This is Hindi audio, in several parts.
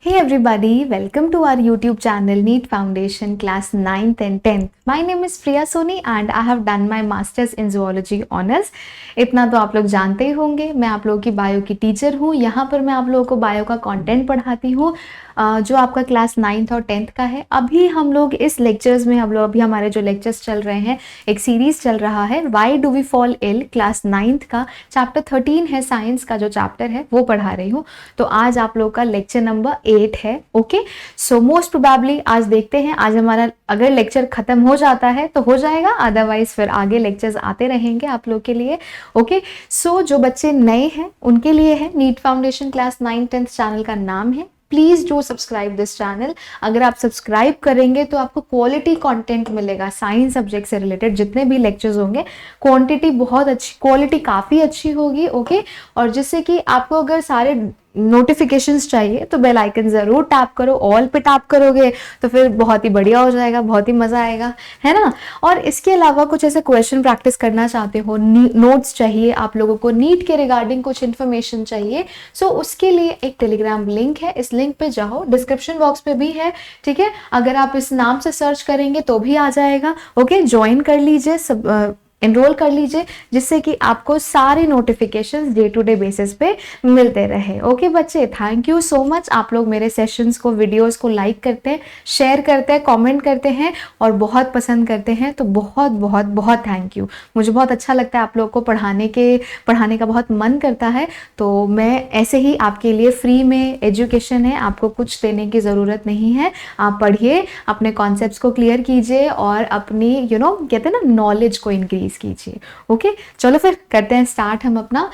Hey everybody, welcome to our YouTube channel NEET Foundation class 9th and 10th. My name is Priya Soni and I have done my Masters in Zoology Honours. इतना तो आप लोग जानते ही होंगे, मैं आप लोगों की बायो की टीचर हूँ। यहाँ पर मैं आप लोगों को बायो का कंटेंट पढ़ाती हूँ जो आपका क्लास 9th और 10th का है। अभी हम लोग इस लेक्चर्स में अभी हमारे जो लेक्चर्स चल रहे हैं, एक सीरीज चल रहा है why do we fall ill, class 9th का चैप्टर 13 है, साइंस का जो चैप्टर है वो पढ़ा रही हूँ। तो आज आप लोग का लेक्चर नंबर 8 है। ओके, सो मोस्ट प्रोबेबली आज देखते हैं, आज हमारा अगर लेक्चर खत्म हो जाता है तो हो जाएगा, अदरवाइज फिर आगे लेक्चर्स आते रहेंगे आप लोग के लिए। ओके, सो जो बच्चे नए हैं उनके लिए है NEET foundation class 9th-10th channel का नाम है। Please do subscribe this channel. अगर आप सब्सक्राइब करेंगे तो आपको क्वालिटी कंटेंट मिलेगा, साइंस सब्जेक्ट से रिलेटेड जितने भी लेक्चर्स होंगे, क्वांटिटी बहुत अच्छी, क्वालिटी काफ़ी अच्छी होगी। ओके, और जिससे कि आपको अगर सारे नोटिफिकेशंस चाहिए तो बेल आइकन ज़रूर टैप करो, ऑल पे टैप करोगे तो फिर बहुत ही बढ़िया हो जाएगा, बहुत ही मज़ा आएगा, है ना। और इसके अलावा कुछ ऐसे क्वेश्चन प्रैक्टिस करना चाहते हो, नोट्स चाहिए आप लोगों को, नीट के रिगार्डिंग कुछ इन्फॉर्मेशन चाहिए, सो उसके लिए एक टेलीग्राम लिंक है, इस लिंक पे जाओ, डिस्क्रिप्शन बॉक्स पे भी है, ठीक है। अगर आप इस नाम से सर्च करेंगे तो भी आ जाएगा। ओके, ज्वाइन कर लीजिए, सब एनरोल कर लीजिए, जिससे कि आपको सारे notifications day to day basis पे मिलते रहे। ओके बच्चे, थैंक यू सो मच। आप लोग मेरे सेशंस को, वीडियोस को लाइक करते हैं, शेयर करते हैं, कमेंट करते हैं और बहुत पसंद करते हैं, तो बहुत बहुत बहुत थैंक यू। मुझे बहुत अच्छा लगता है, आप लोग को पढ़ाने का बहुत मन करता है। तो मैं ऐसे ही आपके लिए फ्री में एजुकेशन है, आपको कुछ देने की ज़रूरत नहीं है। आप पढ़िए, अपने कॉन्सेप्ट्स को क्लियर कीजिए और अपनी कहते हैं ना, नॉलेज को इंक्रीज कीजिए। ओके, चलो फिर करते हैं स्टार्ट हम अपना।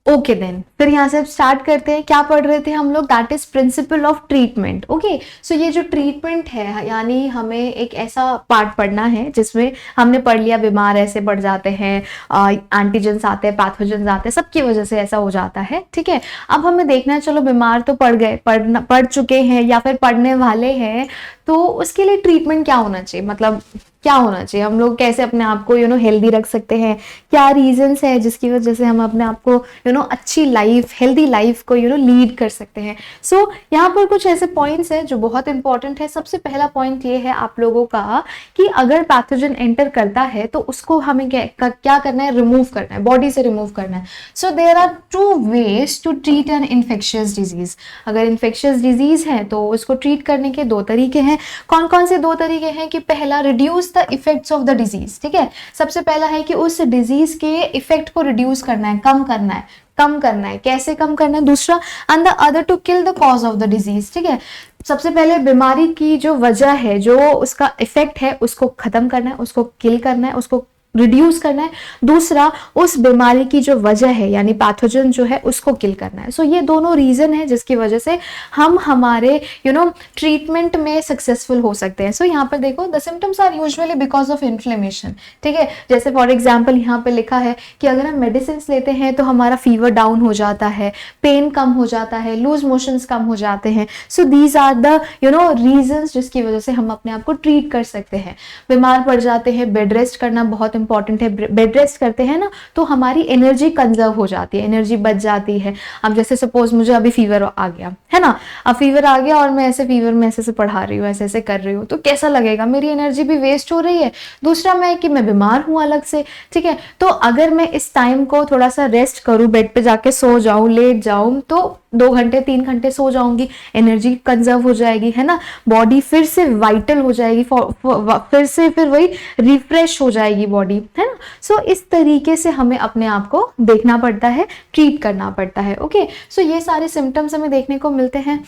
ओके देन, फिर यहाँ से स्टार्ट करते हैं। क्या पढ़ रहे थे हम लोग? That is principle of treatment. Okay, so ये जो ट्रीटमेंट है, यानी हमें एक ऐसा पार्ट पढ़ना है जिसमें हमने पढ़ लिया बीमार ऐसे पड़ जाते हैं, एंटीजेंस आते हैं, पैथोजेंस आते हैं, सबकी वजह से ऐसा हो जाता है, ठीक है। अब हमें देखना है, चलो बीमार तो पढ़ चुके हैं या फिर पढ़ने वाले हैं, तो उसके लिए ट्रीटमेंट क्या होना चाहिए, मतलब क्या होना चाहिए, हम लोग कैसे अपने आप को हेल्दी रख सकते हैं, क्या रीजंस है जिसकी वजह से हम अपने आप को अच्छी लाइफ, हेल्दी लाइफ को लीड कर सकते हैं। सो यहाँ पर कुछ ऐसे पॉइंट्स हैं जो बहुत इंपॉर्टेंट है। सबसे पहला पॉइंट ये है आप लोगों का कि अगर पैथोजन एंटर करता है तो उसको हमें क्या करना है, रिमूव करना है, बॉडी से रिमूव करना है। So there are 2 ways to treat an infectious disease. अगर इन्फेक्शियस डिजीज है तो उसको ट्रीट करने के 2 तरीके हैं। कौन कौन से 2 तरीके हैं? कि पहला, reduce the effects of the disease, ठीक है। सबसे पहला है कि उस डिजीज के इफेक्ट को रिड्यूस करना है, कम करना है, कैसे कम करना है। दूसरा, and the other to kill the cause of the disease, ठीक है। सबसे पहले बीमारी की जो वजह है, जो उसका इफेक्ट है, उसको खत्म करना है, उसको किल करना है, उसको रिड्यूस करना है। दूसरा, उस बीमारी की जो वजह है यानी पैथोजन जो है उसको किल करना है। सो ये दोनों रीजन है जिसकी वजह से हम हमारे ट्रीटमेंट में सक्सेसफुल हो सकते हैं। सो यहाँ पर देखो, the symptoms are usually because of inflammation, ठीक है। जैसे फॉर एग्जाम्पल यहाँ पे लिखा है कि अगर हम मेडिसिन लेते हैं तो हमारा फीवर डाउन हो जाता है, पेन कम हो जाता है, लूज मोशंस कम हो जाते हैं। So these are the reasons जिसकी वजह से हम अपने आप को ट्रीट कर सकते हैं। बीमार पड़ जाते हैं, बेड रेस्ट करना बहुत इंपॉर्टेंट है। बेड रेस्ट करते हैं ना तो हमारी एनर्जी कंजर्व हो जाती है, एनर्जी बच जाती है। अब जैसे सपोज मुझे अभी फीवर आ गया है ना, अब फीवर आ गया और मैं ऐसे फीवर में ऐसे पढ़ा रही हूँ, ऐसे कर रही हूँ, तो कैसा लगेगा, मेरी एनर्जी भी वेस्ट हो रही है। दूसरा मैं बीमार हूँ अलग से, ठीक है। तो अगर मैं इस टाइम को थोड़ा सा रेस्ट करूँ, बेड पे जाके सो जाऊं, लेट जाऊं, तो 2 घंटे 3 घंटे सो जाऊंगी, एनर्जी कंजर्व हो जाएगी, है ना, बॉडी फिर से वाइटल हो जाएगी, फिर वही रिफ्रेश हो जाएगी बॉडी, है ना। सो इस तरीके से हमें अपने आप को देखना पड़ता है, ट्रीट करना पड़ता है। ओके, सो ये सारे सिम्टम्स हमें देखने को मिलते हैं।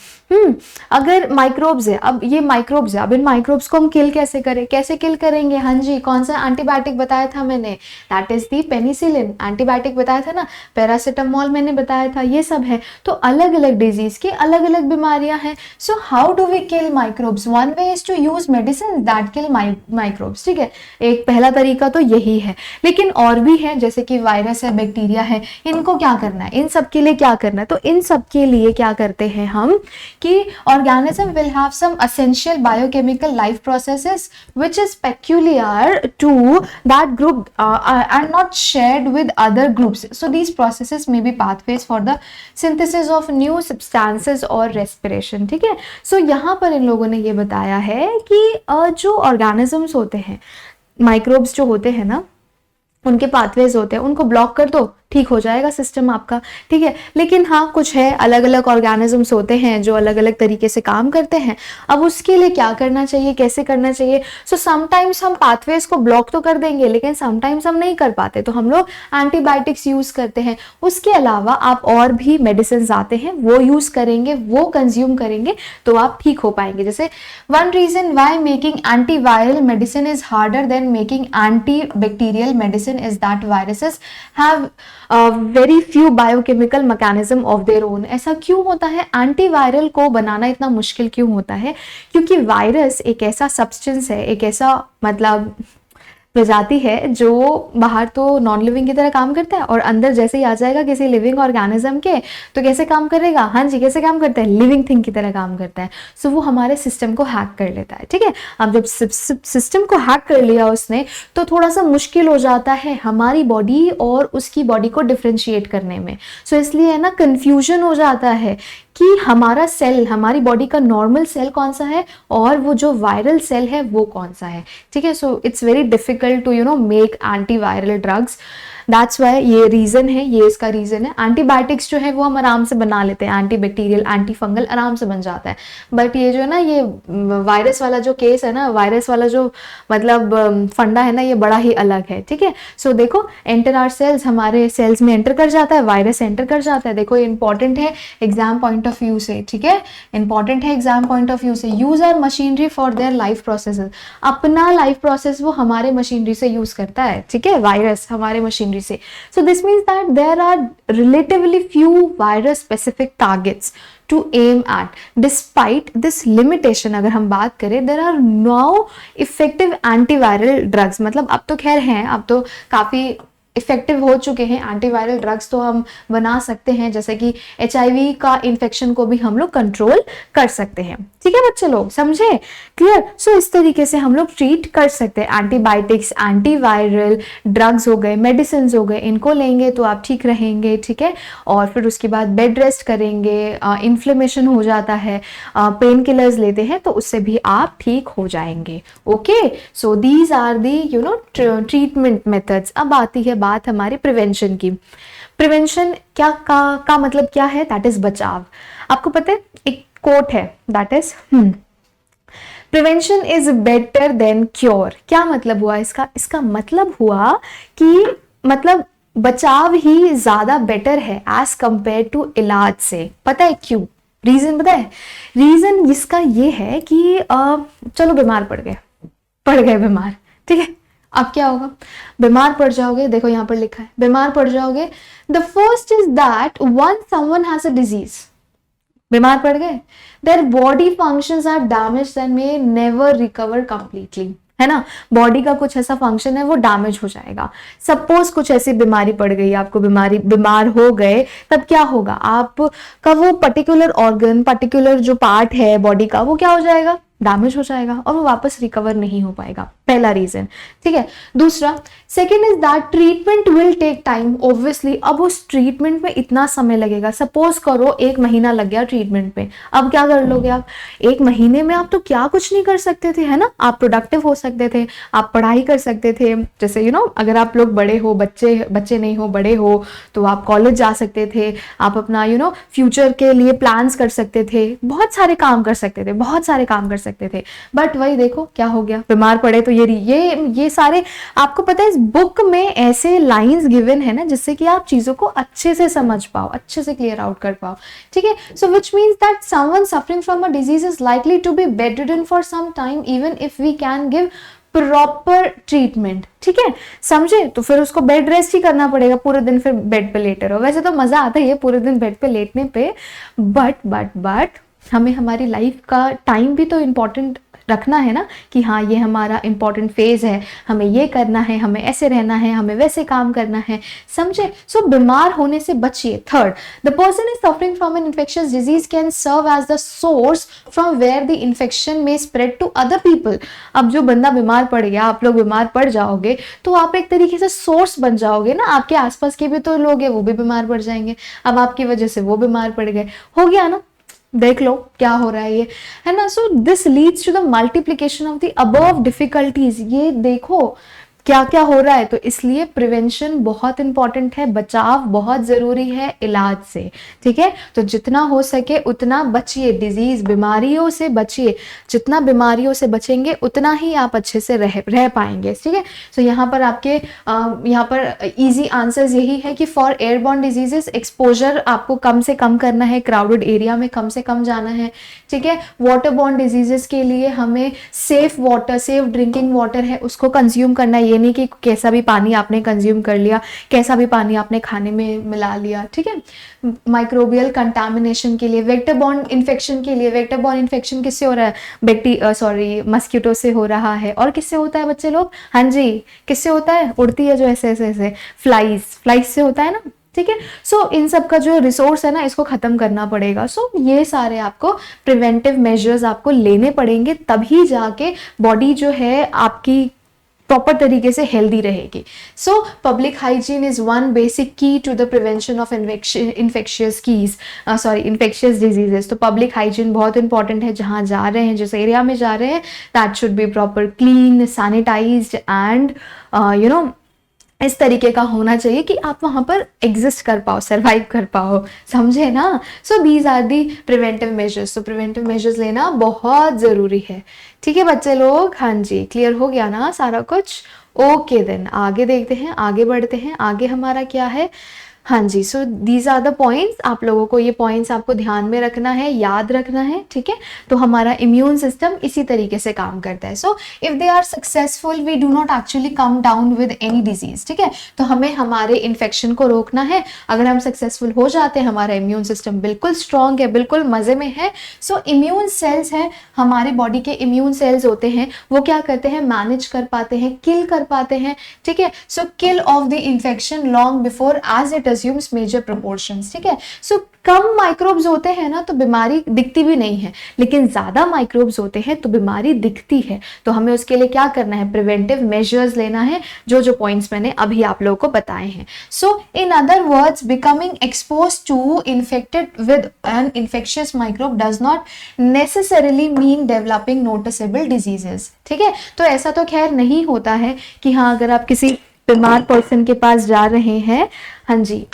अगर माइक्रोब्स है, अब ये माइक्रोब्स है, अब इन माइक्रोब्स को हम किल कैसे किल करेंगे? हाँ जी, कौन सा एंटीबायोटिक बताया था मैंने? That is the penicillin. Antibiotic बताया था ना, पैरासिटामोल मैंने बताया था, ये सब है। तो अलग अलग डिजीज की अलग अलग बीमारियां हैं। So how do we kill microbes? One way is to use medicine that kill microbes, ठीक है। एक पहला तरीका तो यही है। लेकिन और भी है, जैसे कि वायरस है, बैक्टीरिया है, इनको क्या करना है, इन सब के लिए क्या करना है, तो इन सब के लिए क्या करते हैं हम कि organism will have some essential biochemical life processes which is peculiar to that group and not shared with other groups, so these processes may be pathways for the synthesis of new substances or respiration. ठीक है, सो यहाँ पर इन लोगों ने ये बताया है कि जो ऑर्गेनिजम्स होते हैं, माइक्रोब्स जो होते हैं ना, उनके पाथवेज होते हैं, उनको ब्लॉक कर दो, ठीक हो जाएगा सिस्टम आपका। ठीक है, लेकिन हाँ कुछ है, अलग अलग ऑर्गेनिजम्स होते हैं जो अलग अलग तरीके से काम करते हैं। अब उसके लिए क्या करना चाहिए, कैसे करना चाहिए, सो समटाइम्स हम पाथवेज को ब्लॉक तो कर देंगे, लेकिन समटाइम्स हम नहीं कर पाते, तो हम लोग एंटीबायोटिक्स यूज करते हैं। उसके अलावा आप और भी मेडिसिन आते हैं, वो यूज करेंगे, वो कंज्यूम करेंगे, तो आप ठीक हो पाएंगे। जैसे one reason why making antiviral medicine is harder than making antibacterial medicine is that viruses have very few biochemical mechanism of their own. ऐसा क्यों होता है, एंटीवायरल को बनाना इतना मुश्किल क्यों होता है, क्योंकि वायरस एक ऐसा सब्सटेंस है, एक ऐसा मतलब प्रजाति है जो बाहर तो नॉन लिविंग की तरह काम करता है और अंदर जैसे ही आ जाएगा किसी लिविंग ऑर्गेनिज्म के, तो कैसे काम करेगा, हाँ जी कैसे काम करता है, लिविंग थिंग की तरह काम करता है। सो वो हमारे सिस्टम को हैक कर लेता है। ठीक है, अब जब सिस्टम को हैक कर लिया उसने, तो थोड़ा सा मुश्किल हो जाता है हमारी बॉडी और उसकी बॉडी को डिफ्रेंशिएट करने में। सो इसलिए है ना कंफ्यूजन हो जाता है कि हमारा सेल, हमारी बॉडी का नॉर्मल सेल कौन सा है और वो जो वायरल सेल है वो कौन सा है। ठीक है, so it's very difficult to make antiviral drugs. That's why, ये रीजन है, ये इसका रीजन है। एंटीबायोटिक्स जो है वो हम आराम से बना लेते हैं, एंटीबैक्टीरियल, एंटी फंगल आराम से बन जाता है। बट ये जो है ना, ये वायरस वाला जो केस है ना, वायरस वाला जो मतलब फंडा है ना, ये बड़ा ही अलग है। ठीक है, सो देखो एंटर आर सेल्स, हमारे सेल्स में एंटर कर जाता है, वायरस एंटर कर जाता है। देखो इंपॉर्टेंट है एग्जाम पॉइंट ऑफ व्यू से। ठीक है, इंपॉर्टेंट है एग्जाम पॉइंट ऑफ व्यू से। Use our machinery for their life processes, अपना लाइफ प्रोसेस वो हमारे मशीनरी से यूज करता है। ठीक है, वायरस हमारे मशीनरी से। So this means that there are relatively few virus specific targets to aim at. Despite this limitation, अगर हम बात करें, there are no effective antiviral drugs. मतलब अब तो खैर हैं, अब तो काफी इफेक्टिव हो चुके हैं एंटीवायरल ड्रग्स, तो हम बना सकते हैं, जैसे कि HIV का इन्फेक्शन को भी हम लोग कंट्रोल कर सकते हैं। ठीक है बच्चे लोग, समझे, क्लियर। सो इस तरीके से हम लोग ट्रीट कर सकते हैं। एंटीबायोटिक्स, एंटीवायरल ड्रग्स हो गए, मेडिसिन हो गए, इनको लेंगे तो आप ठीक रहेंगे। ठीक है, और फिर उसके बाद बेड रेस्ट करेंगे, इन्फ्लेमेशन हो जाता है, पेन किलर्स लेते हैं तो उससे भी आप ठीक हो जाएंगे। Okay, so these are the treatment methods. अब आती है बात हमारी प्रिवेंशन की। प्रिवेंशन क्या का मतलब क्या है, दैट इज बचाव। आपको पता है एक कोट है, that is prevention is better than cure. क्या मतलब हुआ इसका, इसका मतलब हुआ कि मतलब बचाव ही ज्यादा बेटर है एज कंपेयर टू इलाज से। पता है क्यों, रीजन पता है, रीजन इसका ये है कि चलो बीमार पड़ गए बीमार, ठीक है, अब क्या होगा, बीमार पड़ जाओगे, देखो यहां पर लिखा है बीमार पड़ जाओगे। The first is that one someone has a disease, बीमार पड़ गए, their body functions are damaged and may never recover completely, है ना, बॉडी का कुछ ऐसा फंक्शन है वो डैमेज हो जाएगा। सपोज कुछ ऐसी बीमारी पड़ गई, आपको बीमार हो गए, तब क्या होगा, आपका वो पर्टिकुलर ऑर्गन, पर्टिकुलर जो पार्ट है बॉडी का, वो क्या हो जाएगा, डैमेज हो जाएगा और वो वापस रिकवर नहीं हो पाएगा। पहला रीजन, ठीक है। दूसरा, second is that treatment will take time, obviously अब उस ट्रीटमेंट में इतना समय लगेगा। सपोज करो 1 महीना लग गया ट्रीटमेंट पे, अब क्या कर लोगे आप, 1 महीने में आप तो क्या कुछ नहीं कर सकते थे, है ना, आप प्रोडक्टिव हो सकते थे, आप पढ़ाई कर सकते थे, जैसे अगर आप लोग बड़े हो, बच्चे नहीं हो, बड़े हो, तो आप कॉलेज जा सकते थे, आप अपना फ्यूचर के लिए प्लान्स कर सकते थे, बहुत सारे काम कर सकते थे, बहुत सारे काम कर सकते थे। बट वही देखो क्या हो गया, बीमार पड़े तो ये सारे, आपको पता है इस बुक में ऐसे लाइंस गिवन है ना जिससे कि आप चीजों को अच्छे से समझ पाओ, अच्छे से क्लियर आउट कर पाओ। ठीक है, so which means that someone suffering from a disease is likely to be bedridden for some time even if we can give proper treatment. ठीक है, समझे, तो फिर उसको बेड रेस्ट ही करना पड़ेगा, पूरे दिन फिर बेड पे लेटे रहो। वैसे तो मजा आता है पूरे दिन बेड पे लेटने पे, बट हमें हमारी लाइफ का टाइम भी तो इम्पोर्टेंट रखना है ना कि हाँ ये हमारा इंपॉर्टेंट फेज है, हमें ये करना है, हमें ऐसे रहना है, हमें वैसे काम करना है, समझे। सो बीमार होने से बचिए। Third, the person is suffering from an infectious disease can serve as the source from where the infection may spread to other people. अब जो बंदा बीमार पड़ गया, आप लोग बीमार पड़ जाओगे तो आप एक तरीके से सोर्स बन जाओगे ना, आपके आसपास के भी तो लोग हैं वो भी बीमार पड़ जाएंगे, अब आपकी वजह से वो बीमार पड़ गए, हो गया ना। देख लो क्या हो रहा है ये, है ना। So this leads to the multiplication of the above difficulties. ये देखो क्या क्या हो रहा है। तो इसलिए प्रिवेंशन बहुत इंपॉर्टेंट है, बचाव बहुत जरूरी है इलाज से, ठीक है। तो जितना हो सके उतना बचिए, डिजीज बीमारियों से बचिए। जितना बीमारियों से बचेंगे उतना ही आप अच्छे से रह पाएंगे, ठीक है। सो यहाँ पर आपके यहाँ पर इजी आंसर्स यही है कि फॉर एयरबॉर्न डिजीजेस एक्सपोजर आपको कम से कम करना है, क्राउडेड एरिया में कम से कम जाना है, ठीक है। वाटरबॉर्न डिजीजेस के लिए हमें safe water, safe drinking water है उसको कंज्यूम करना है। ये नहीं कि कैसा भी पानी आपने कंज्यूम कर लिया, कैसा भी पानी आपने खाने में मिला लिया, ठीक है। माइक्रोबियल कंटामिनेशन के लिए, वेक्टर बॉर्न इन्फेक्शन के लिए, वेक्टर बॉर्न इन्फेक्शन किससे हो रहा है, मस्किटो से हो रहा है। और किससे होता है बच्चे लोग, हाँ जी किससे होता है, उड़ती है जो ऐसे ऐसे ऐसे, फ्लाइज से होता है ना, ठीक है। सो इन सब का जो रिसोर्स है ना इसको खत्म करना पड़ेगा। सो ये सारे आपको प्रिवेंटिव मेजर्स आपको लेने पड़ेंगे, तभी जाके बॉडी जो है आपकी प्रॉपर तरीके से हेल्दी रहेगी। So public hygiene is one basic key to the prevention of infectious diseases. तो पब्लिक हाइजीन बहुत इंपॉर्टेंट है, जहां जा रहे हैं, जिस एरिया में जा रहे हैं, that should be proper clean, sanitised and इस तरीके का होना चाहिए कि आप वहां पर एग्जिस्ट कर पाओ, सरवाइव कर पाओ, समझे ना। So these are the preventive measures. तो प्रिवेंटिव मेजर्स लेना बहुत जरूरी है, ठीक है बच्चे लोग। हाँ जी क्लियर हो गया ना सारा कुछ। ओके देन आगे देखते हैं, आगे बढ़ते हैं। आगे हमारा क्या है, हाँ जी। So these are the points, आप लोगों को ये पॉइंट्स आपको ध्यान में रखना है, याद रखना है, ठीक है। तो हमारा इम्यून सिस्टम इसी तरीके से काम करता है। So if they are successful we do not actually come down with any disease, ठीक है। तो हमें हमारे इन्फेक्शन को रोकना है। अगर हम सक्सेसफुल हो जाते हैं, हमारा इम्यून सिस्टम बिल्कुल स्ट्रांग है, बिल्कुल मजे में है। सो इम्यून सेल्स हैं, हमारे बॉडी के इम्यून सेल्स होते हैं, वो क्या करते हैं, मैनेज कर पाते हैं, किल कर पाते हैं, ठीक है। So kill off the infection long before as it assumes major proportions, ठीक है। सो कम माइक्रोब्स होते हैं ना तो बीमारी दिखती भी नहीं है, लेकिन ज्यादा माइक्रोब्स होते हैं तो बीमारी दिखती है। तो हमें उसके लिए क्या करना है, प्रिवेंटिव मेजर्स लेना है, जो जो पॉइंट्स मैंने अभी आप लोगों को बताए हैं। So in other words, becoming expose to infected with an infectious microbe does not necessarily mean developing noticeable diseases, ठीक है। तो ऐसा तो खैर नहीं होता है कि हाँ अगर आप किसी बीमार पर्सन के पास जा रहे हैं, हाँ जी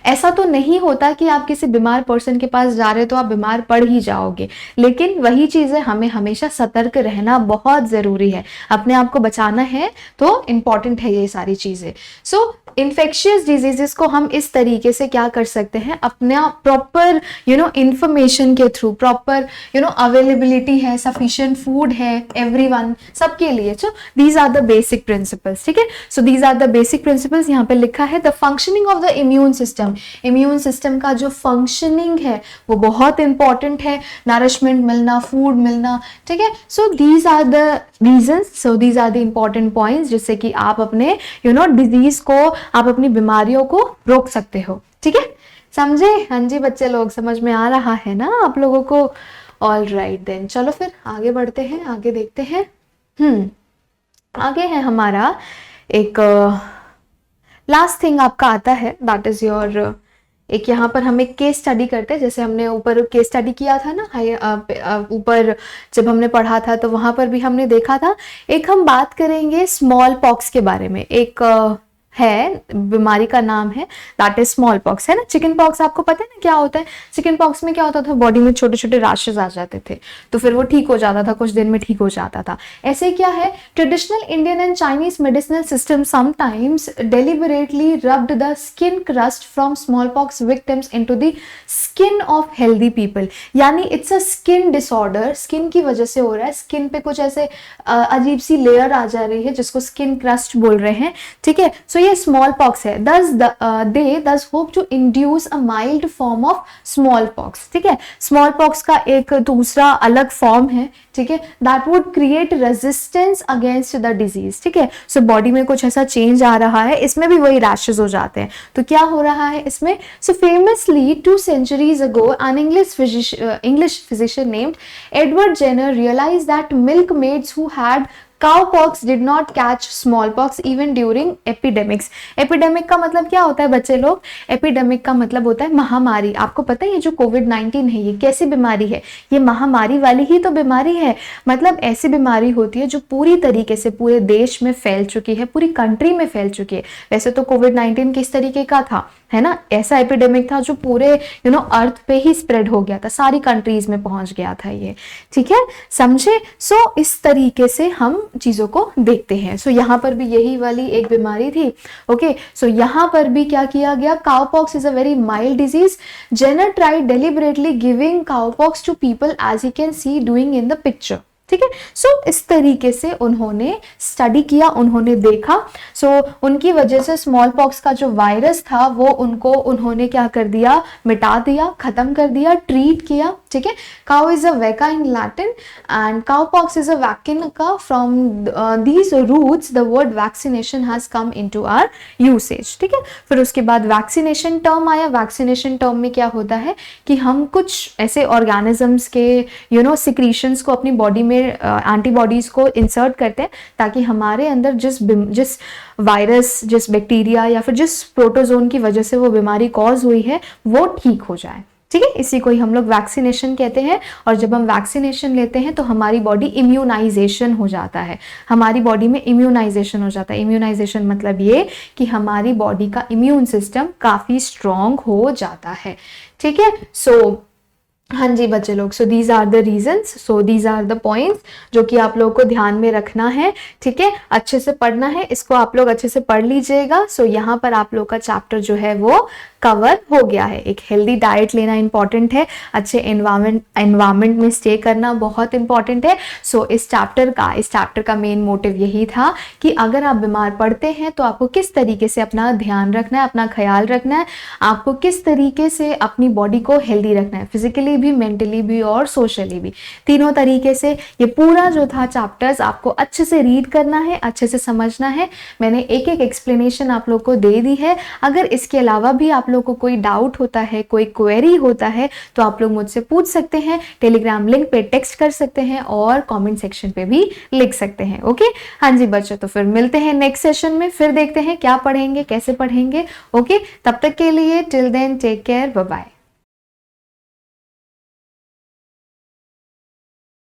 ऐसा तो नहीं होता कि आप किसी बीमार पर्सन के पास जा रहे हो तो आप बीमार पड़ ही जाओगे, लेकिन वही चीज है, हमें हमेशा सतर्क रहना बहुत जरूरी है, अपने आप को बचाना है, तो इंपॉर्टेंट है ये सारी चीजें। सो इन्फेक्शियस डिजीजेस को हम इस तरीके से क्या कर सकते हैं, अपना प्रॉपर इंफॉर्मेशन के थ्रू, प्रॉपर अवेलेबिलिटी है, सफिशिएंट फूड है एवरीवन, सबके लिए। So these are the basic principles, ठीक है। So these are the basic principles. यहाँ पे लिखा है the functioning of the immune system. Immune system का जो फंक्शनिंग है वो बहुत इंपॉर्टेंट है, नरिशमेंट मिलना, फूड मिलना, ठीक है। So these are the reasons, so these are the important points जिससे कि आप अपने डिजीज को, आप अपनी बीमारियों को रोक सकते हो, ठीक है, समझे। हाँ जी बच्चे लोग, समझ में आ रहा है ना आप लोगों को। ऑल राइट देन, चलो फिर आगे बढ़ते हैं, आगे देखते हैं। आगे है हमारा एक लास्ट थिंग आपका आता है, दैट इज योर, एक यहाँ पर हम एक केस स्टडी करते हैं, जैसे हमने ऊपर केस स्टडी किया था ना, ऊपर जब हमने पढ़ा था तो वहां पर भी हमने देखा था। एक हम बात करेंगे स्मॉल पॉक्स के बारे में। एक है, बीमारी का नाम है दैट इज स्मॉल पॉक्स, है ना। चिकन पॉक्स आपको पता है ना क्या होता है, चिकन पॉक्स में क्या होता था, बॉडी में छोटे छोटे रैशेस आ जाते थे, तो फिर वो ठीक हो जाता था, कुछ दिन में ठीक हो जाता था। ऐसे क्या है, traditional Indian and Chinese medicinal system sometimes deliberately rubbed the skin crust from smallpox victims into the skin of healthy people. यानी it's a skin disorder, skin की वजह से हो रहा है, स्किन पे कुछ ऐसे अजीब सी लेयर आ जा रही है जिसको स्किन क्रस्ट बोल रहे हैं, ठीक है। सो ये स्मॉल पॉक्स है, they thus hope to induce a mild form of small pox, ठीक है। स्मॉल पॉक्स का एक दूसरा अलग फॉर्म है, ठीक है, that would create resistance against the disease, ठीक है। सो बॉडी में कुछ ऐसा चेंज आ रहा है, इसमें भी वही रैशेस हो जाते हैं। तो क्या हो रहा है इसमें? सो famously 2 centuries ago an English physician named Edward Jenner realized that milkmaids who had cowpox did not catch smallpox even during epidemics। Epidemic का मतलब क्या होता है बच्चे लोग? एपिडेमिक का मतलब होता है महामारी। आपको पता है ये जो कोविड-19 है ये कैसी बीमारी है? ये महामारी वाली ही तो बीमारी है। मतलब ऐसी बीमारी होती है जो पूरी तरीके से पूरे देश में फैल चुकी है, पूरी कंट्री में फैल चुकी है। वैसे तो कोविड-19 किस तरीके का था, है ना? ऐसा एपिडेमिक था जो पूरे अर्थ पे ही स्प्रेड हो गया था, सारी कंट्रीज में पहुंच गया था ये, ठीक है, समझे? सो इस तरीके से हम चीजों को देखते हैं। सो यहाँ पर भी यही वाली एक बीमारी थी। ओके, सो यहाँ पर भी क्या किया गया? Cowpox is a very mild disease. Jenner tried deliberately giving cowpox to people as you can see doing in the picture, ठीक है। सो इस तरीके से उन्होंने स्टडी किया, उन्होंने देखा। सो उनकी वजह से स्मॉल पॉक्स का जो वायरस था वो उन्होंने क्या कर दिया? मिटा दिया, खत्म कर दिया, ट्रीट किया, ठीक है। Cow is a vacca in Latin and cowpox is a vaccinia. From these roots the word vaccination has come into our usage, ठीक है। फिर उसके बाद वैक्सीनेशन टर्म आया। वैक्सीनेशन टर्म में क्या होता है कि हम कुछ ऐसे ऑर्गेनिजम्स के सिक्रीशंस को अपनी बॉडी में एंटीबॉडीज को इंसर्ट करते हैं ताकि हमारे अंदर जिस वायरस, जिस बैक्टीरिया या फिर जिस प्रोटोजोन की वजह से वो बीमारी कॉज हुई है वो ठीक हो जाए, ठीक है। इसी को ही हम लोग वैक्सीनेशन कहते हैं। और जब हम वैक्सीनेशन लेते हैं तो हमारी बॉडी इम्यूनाइजेशन हो जाता है, हमारी बॉडी में इम्यूनाइजेशन हो जाता है। इम्यूनाइजेशन मतलब ये कि हमारी बॉडी का इम्यून सिस्टम काफी स्ट्रॉन्ग हो जाता है, ठीक है। सो हाँ जी बच्चे लोग, so these are the reasons, so these are the points जो कि आप लोगों को ध्यान में रखना है, ठीक है। अच्छे से पढ़ना है, इसको आप लोग अच्छे से पढ़ लीजिएगा। सो यहाँ पर आप लोग का चैप्टर जो है वो कवर हो गया है। एक हेल्दी डाइट लेना इंपॉर्टेंट है, अच्छे एनवायरमेंट में स्टे करना बहुत इंपॉर्टेंट है। सो इस चैप्टर का मेन मोटिव यही था कि अगर आप बीमार पड़ते हैं तो आपको किस तरीके से अपना ध्यान रखना है, अपना ख्याल रखना है, आपको किस तरीके से अपनी बॉडी को हेल्दी रखना है, फिजिकली भी, मेंटली भी और सोशली भी, तीनों तरीके से। ये पूरा जो था चैप्टर्स आपको अच्छे से रीड करना है, अच्छे से समझना है। मैंने एक एक एक्सप्लेनेशन आप लोग को दे दी है। अगर इसके अलावा भी आप लोग को कोई डाउट होता है, कोई क्वेरी होता है तो आप लोग मुझसे पूछ सकते हैं, टेलीग्राम लिंक पे टेक्स्ट कर सकते हैं और कमेंट सेक्शन पे भी लिख सकते हैं। ओके, हाँ जी बच्चों, तो फिर मिलते हैं नेक्स्ट सेशन में, फिर देखते हैं क्या पढ़ेंगे, कैसे पढ़ेंगे। ओके, तब तक के लिए till then take care, bye bye.